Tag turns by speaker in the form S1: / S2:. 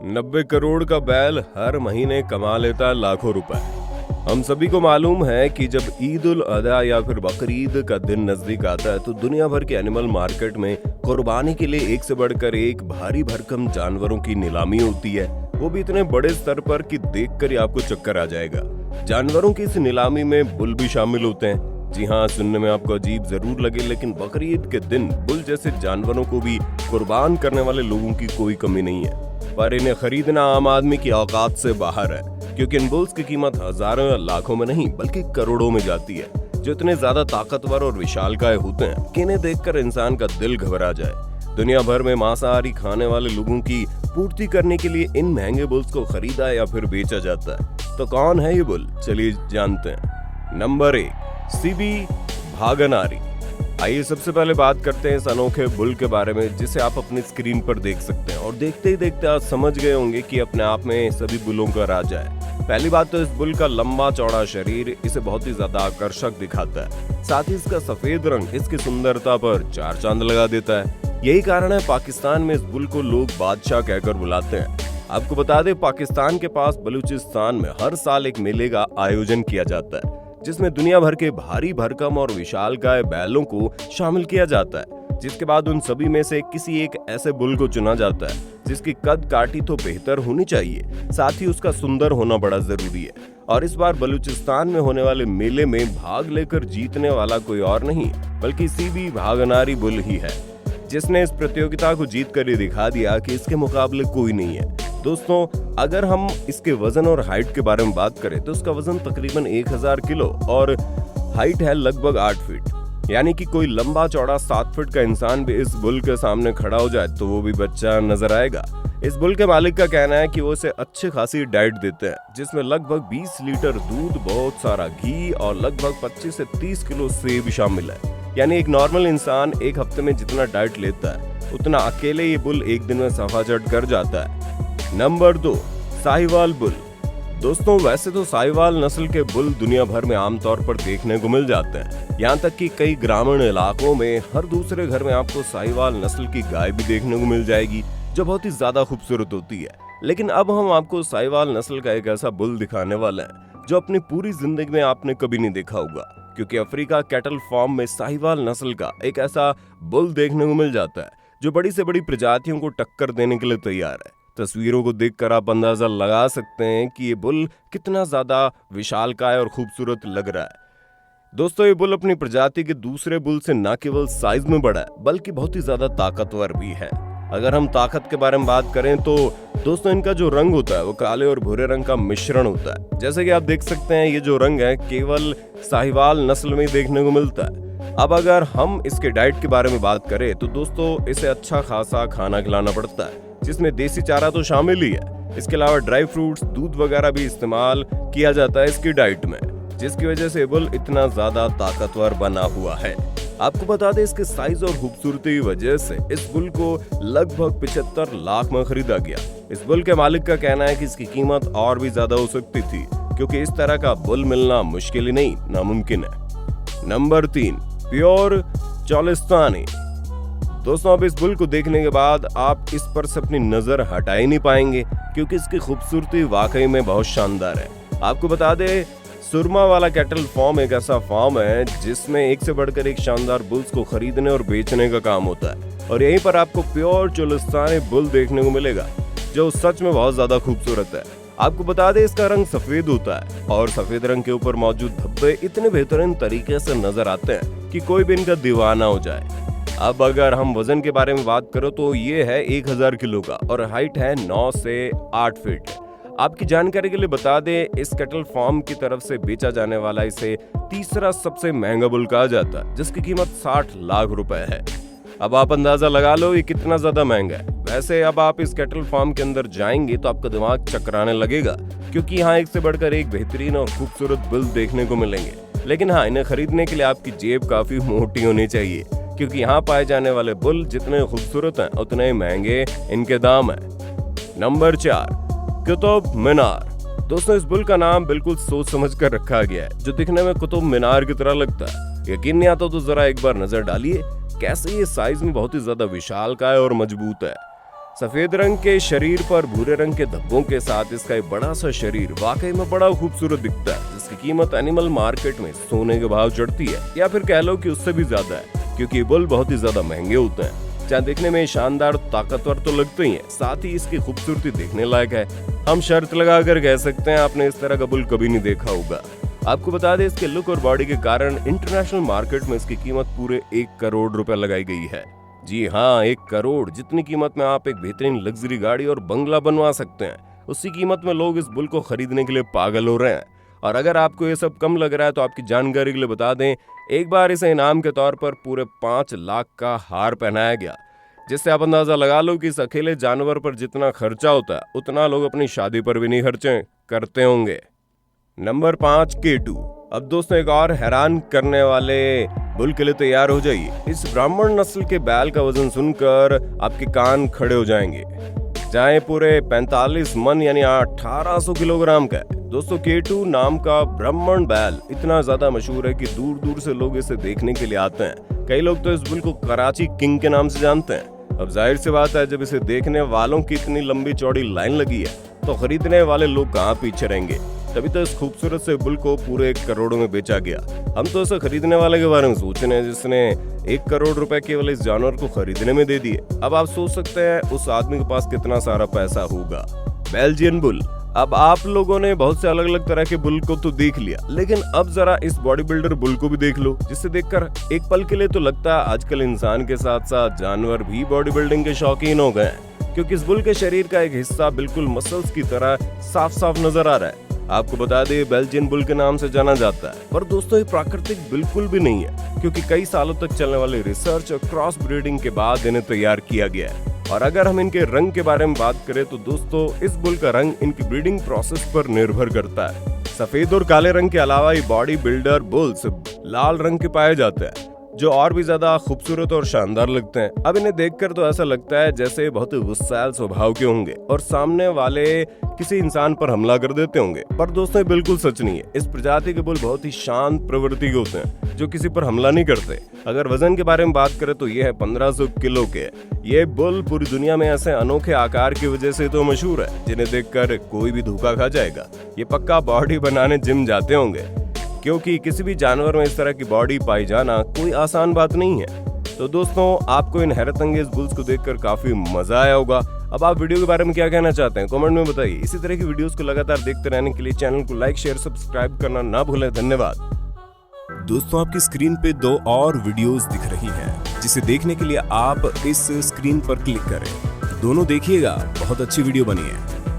S1: 90 करोड़ का बैल हर महीने कमा लेता है लाखों रुपए। हम सभी को मालूम है कि जब ईद उल अधा या फिर बकरीद का दिन नजदीक आता है तो दुनिया भर के एनिमल मार्केट में कुर्बानी के लिए एक से बढ़कर एक भारी भरकम जानवरों की नीलामी होती है, वो भी इतने बड़े स्तर पर कि देखकर ही आपको चक्कर आ जाएगा। जानवरों की इस नीलामी में बुल भी शामिल होते हैं। जी हाँ, सुनने में आपको अजीब जरूर लगे, लेकिन बकरीद के दिन बुल जैसे जानवरों को भी कुर्बान करने वाले लोगों की कोई कमी नहीं है। पर इन्हें खरीदना आम आदमी की औकात से बाहर है, क्योंकि इन बुल्स की कीमत हजारों या लाखों में नहीं बल्कि करोड़ों में जाती है, जो इतने ज्यादा ताकतवर और विशालकाय होते हैं कि इन्हें देखकर इंसान का दिल घबरा जाए। दुनिया भर में मांसाहारी खाने वाले लोगों की पूर्ति करने के लिए इन महंगे बुल्स को खरीदा या फिर बेचा जाता है। तो कौन है ये बुल, चलिए जानते हैं। नंबर 1, सीबी भागनारी। आइए सबसे पहले बात करते हैं इस अनोखे बुल के बारे में, जिसे आप अपनी स्क्रीन पर देख सकते हैं। और देखते ही देखते आप समझ गए होंगे कि अपने आप में सभी बुलों का राजा है। पहली बात तो इस बुल का लंबा चौड़ा शरीर इसे बहुत ही ज्यादा आकर्षक दिखाता है। साथ ही इसका सफेद रंग इसकी सुंदरता पर चार चांद लगा देता है। यही कारण है पाकिस्तान में इस बुल को लोग बादशाह कहकर बुलाते हैं। आपको बता दें, पाकिस्तान के पास बलूचिस्तान में हर साल एक मेले का आयोजन किया जाता है, जिसमें दुनिया भर के भारी भरकम और विशालकाय बैलों को शामिल किया जाता है। जिसके बाद उन सभी में से किसी एक ऐसे बुल को चुना जाता है जिसकी कद काठी तो बेहतर होनी चाहिए, साथ ही उसका सुंदर होना बड़ा जरूरी है। और इस बार बलूचिस्तान में होने वाले मेले में भाग लेकर जीतने वाला कोई और नहीं बल्कि सीबी भागनारी बुल ही है, जिसने इस प्रतियोगिता को जीत कर ये दिखा दिया कि इसके मुकाबले कोई नहीं है। दोस्तों, अगर हम इसके वजन और हाइट के बारे में बात करें तो इसका वजन तकरीबन 1000 किलो और हाइट है लगभग 8 फीट। यानी कि कोई लंबा चौड़ा 7 फीट का इंसान भी इस बुल के सामने खड़ा हो जाए तो वो भी बच्चा नजर आएगा। इस बुल के मालिक का कहना है कि वो इसे अच्छी खासी डाइट देते हैं, जिसमें लगभग 20 लीटर दूध, बहुत सारा घी और लगभग 25 से 30 किलो सेब शामिल है। यानी एक नॉर्मल इंसान एक हफ्ते में जितना डाइट लेता है उतना अकेले ये बुल एक दिन में सफाचट कर जाता है। Number 2, Sahiwal bull. दोस्तों, वैसे तो साहिवाल नस्ल के बुल दुनिया भर में आमतौर पर देखने को मिल जाते हैं। यहाँ तक कि कई ग्रामीण इलाकों में हर दूसरे घर में आपको साहिवाल नस्ल की गाय भी देखने को मिल जाएगी, जो बहुत ही ज्यादा खूबसूरत होती है। लेकिन अब हम आपको साहिवाल नस्ल का एक ऐसा बुल दिखाने वाले हैं जो अपनी पूरी जिंदगी में आपने कभी नहीं देखा होगा, क्योंकि अफ्रीका कैटल फार्म में साहिवाल नस्ल का एक ऐसा बुल देखने को मिल जाता है जो बड़ी से बड़ी प्रजातियों को टक्कर देने के लिए तैयार है। तस्वीरों को देखकर आप अंदाजा लगा सकते हैं कि ये बुल कितना ज्यादा विशालकाय और खूबसूरत लग रहा है। दोस्तों, ये बुल अपनी प्रजाति के दूसरे बुल से न केवल साइज में बड़ा है बल्कि बहुत ही ज्यादा ताकतवर भी है। अगर हम ताकत के बारे में बात करें तो दोस्तों, इनका जो रंग होता है वो काले और भूरे रंग का मिश्रण होता है। जैसे कि आप देख सकते हैं, ये जो रंग है केवल साहिवाल नस्ल में देखने को मिलता है। अब अगर हम इसके डाइट के बारे में बात करें तो दोस्तों, इसे अच्छा खासा खाना खिलाना पड़ता है, जिसमें देसी चारा तो शामिल ही है। इसके अलावा ड्राई फ्रूट्स, दूध वगैरह भी इस्तेमाल किया जाता है इसकी डाइट में, जिसकी वजह से बुल इतना ज्यादा ताकतवर बना हुआ है। आपको बता दें, इसके साइज और खूबसूरती की वजह से इस बुल को लगभग 75 लाख में खरीदा गया। इस बुल के मालिक का कहना है कि इसकी कीमत और भी ज्यादा हो सकती थी, क्योंकि इस तरह का बुल मिलना मुश्किल ही नहीं, नामुमकिन है। Number 3, pure Cholistani. दोस्तों, अब इस बुल को देखने के बाद आप इस पर से अपनी नजर हटा ही नहीं पाएंगे, क्योंकि इसकी खूबसूरती वाकई में बहुत शानदार है। आपको बता दें, सुरमा वाला कैटल फार्म एक ऐसा फार्म है जिसमें एक से बढ़कर एक शानदार बुल्स को खरीदने और बेचने का काम होता है। और यहीं पर आपको प्योर चोलिस्तानी बुल देखने को मिलेगा, जो सच में बहुत ज्यादा खूबसूरत है। आपको बता दें, इसका रंग सफेद होता है और सफेद रंग के ऊपर मौजूद धब्बे इतने बेहतरीन तरीके से नजर आते हैं कि कोई भी इनका दीवाना हो जाए। अब अगर हम वजन के बारे में बात करें तो ये है 1000 किलो का और हाइट है 9 से 8 फीट। आपकी जानकारी के लिए बता दें, इस कैटल फार्म की तरफ से बेचा जाने वाला इसे तीसरा सबसे महंगा बुल कहा जाता है, जिसकी कीमत 60 लाख रुपए है। अब आप अंदाजा लगा लो ये कितना ज्यादा महंगा है। वैसे अब आप इस कैटल फार्म के अंदर जाएंगे तो आपका दिमाग चकराने लगेगा, क्योंकि यहाँ एक से बढ़कर एक बेहतरीन और खूबसूरत बुल देखने को मिलेंगे। लेकिन हाँ, इन्हें खरीदने के लिए आपकी जेब काफी मोटी होनी चाहिए, क्योंकि यहाँ पाए जाने वाले बुल जितने खूबसूरत हैं उतने महंगे इनके दाम हैं। नंबर 4, कुतुब मीनार। दोस्तों, इस बुल का नाम बिल्कुल सोच समझ कर रखा गया है, जो दिखने में कुतुब मीनार की तरह लगता है। यकीन नहीं आता तो जरा एक बार नजर डालिए, कैसे ये साइज में बहुत ही ज्यादा विशालकाय और मजबूत है। सफेद रंग के शरीर पर भूरे रंग के धब्बों के साथ इसका एक बड़ा सा शरीर वाकई में बड़ा खूबसूरत दिखता है, जिसकी कीमत एनिमल मार्केट में सोने के भाव चढ़ती है, या फिर कह लो कि उससे भी ज्यादा है, क्योंकि बुल बहुत ही ज्यादा महंगे होते हैं। चाहे देखने में शानदार ताकतवर तो लगते ही हैं, साथ ही इसकी खूबसूरती देखने लायक है। हम शर्त लगाकर कह सकते हैं आपने इस तरह का बुल कभी नहीं देखा होगा। आपको बता दें, इसके लुक और बॉडी के कारण इंटरनेशनल मार्केट में इसकी कीमत पूरे 1 करोड़ रुपए लगाई गई है। जी हाँ, 1 करोड़ जितनी कीमत में आप एक बेहतरीन लग्जरी गाड़ी और बंगला बनवा सकते हैं, उसी कीमत में लोग इस बुल को खरीदने के लिए पागल हो रहे हैं। और अगर आपको ये सब कम लग रहा है तो आपकी जानकारी के लिए बता दें, एक बार इसे इनाम के तौर पर पूरे 5 लाख का हार पहनाया गया, जिससे आप अंदाजा लगा लो कि इस अकेले जानवर पर जितना खर्चा होता है उतना लोग अपनी शादी पर भी नहीं खर्चे करते होंगे। Number 5, K2। अब दोस्तों एक और हैरान करने वाले बुल के लिए तैयार हो जाइए। इस ब्राह्मण नस्ल के बैल का वजन सुनकर आपके कान खड़े हो जाएंगे, चाहे पूरे 45 मन यानी 1800 किलोग्राम का है। दोस्तों K2 नाम का ब्राह्मण बैल इतना ज्यादा मशहूर है कि दूर दूर से लोग इसे देखने के लिए आते हैं। कई लोग तो इस बुल को कराची किंग के नाम से जानते हैं। अब जाहिर सी बात है, जब इसे देखने वालों की इतनी लंबी चौड़ी लाइन लगी है तो खरीदने वाले लोग कहाँ पीछे रहेंगे। तभी तो इस खूबसूरत से बुल को पूरे 1 करोड़ में बेचा गया। हम तो इसे खरीदने वाले के बारे में सोच रहे हैं जिसने 1 करोड़ रुपए केवल इस जानवर को खरीदने में दे दिए। अब आप सोच सकते हैं उस आदमी के पास कितना सारा पैसा होगा। Belgian bull. अब आप लोगों ने बहुत से अलग अलग तरह के बुल को तो देख लिया, लेकिन अब जरा इस बॉडी बिल्डर बुल को भी देख लो, जिसे देखकर एक पल के लिए तो लगता है आजकल इंसान के साथ साथ जानवर भी बॉडी बिल्डिंग के शौकीन हो गए हैं, क्योंकि इस बुल के शरीर का एक हिस्सा बिल्कुल मसल्स की तरह साफ साफ नजर आ रहा है। आपको बता दें, बेल्जियन बुल के नाम से जाना जाता है, पर दोस्तों ये प्राकृतिक बिल्कुल भी नहीं है, क्योंकि कई सालों तक चलने वाले रिसर्च और क्रॉस ब्रीडिंग के बाद इन्हें तैयार किया गया है। और अगर हम इनके रंग के बारे में बात करें तो दोस्तों इस बुल का रंग इनकी ब्रीडिंग प्रोसेस पर निर्भर करता है। सफेद और काले रंग के अलावा ये बॉडी बिल्डर बुल्स लाल रंग के पाए जाते हैं, जो और भी ज्यादा खूबसूरत और शानदार लगते हैं। अब इन्हें देखकर तो ऐसा लगता है जैसे बहुत गुस्सैल स्वभाव के होंगे और सामने वाले किसी इंसान पर हमला कर देते होंगे, पर दोस्तों ये बिल्कुल सच नहीं है। इस प्रजाति के बुल बहुत ही शांत प्रवृत्ति के होते हैं, जो किसी पर हमला नहीं करते। अगर वजन के बारे में बात करें तो ये है 1500 किलो के। ये बुल पूरी दुनिया में ऐसे अनोखे आकार की वजह से तो मशहूर है, जिन्हें देखकर कोई भी धोखा खा जाएगा। ये पक्का बॉडी बनाने जिम जाते होंगे, क्योंकि किसी भी जानवर में इस तरह की बॉडी पाई जाना कोई आसान बात नहीं है। तो दोस्तों आपको इन हैरत अंगेज बुल्स को देखकर काफी मजा आया होगा। अब आप वीडियो के बारे में क्या कहना चाहते हैं कमेंट में बताइए। इसी तरह की वीडियोस को लगातार देखते रहने के लिए चैनल को लाइक शेयर सब्सक्राइब करना ना भूलें। धन्यवाद। दोस्तों आपकी स्क्रीन पे 2 और वीडियोस दिख रही हैं, जिसे देखने के लिए आप इस स्क्रीन पर क्लिक करें। दोनों देखिएगा, बहुत अच्छी वीडियो बनी है।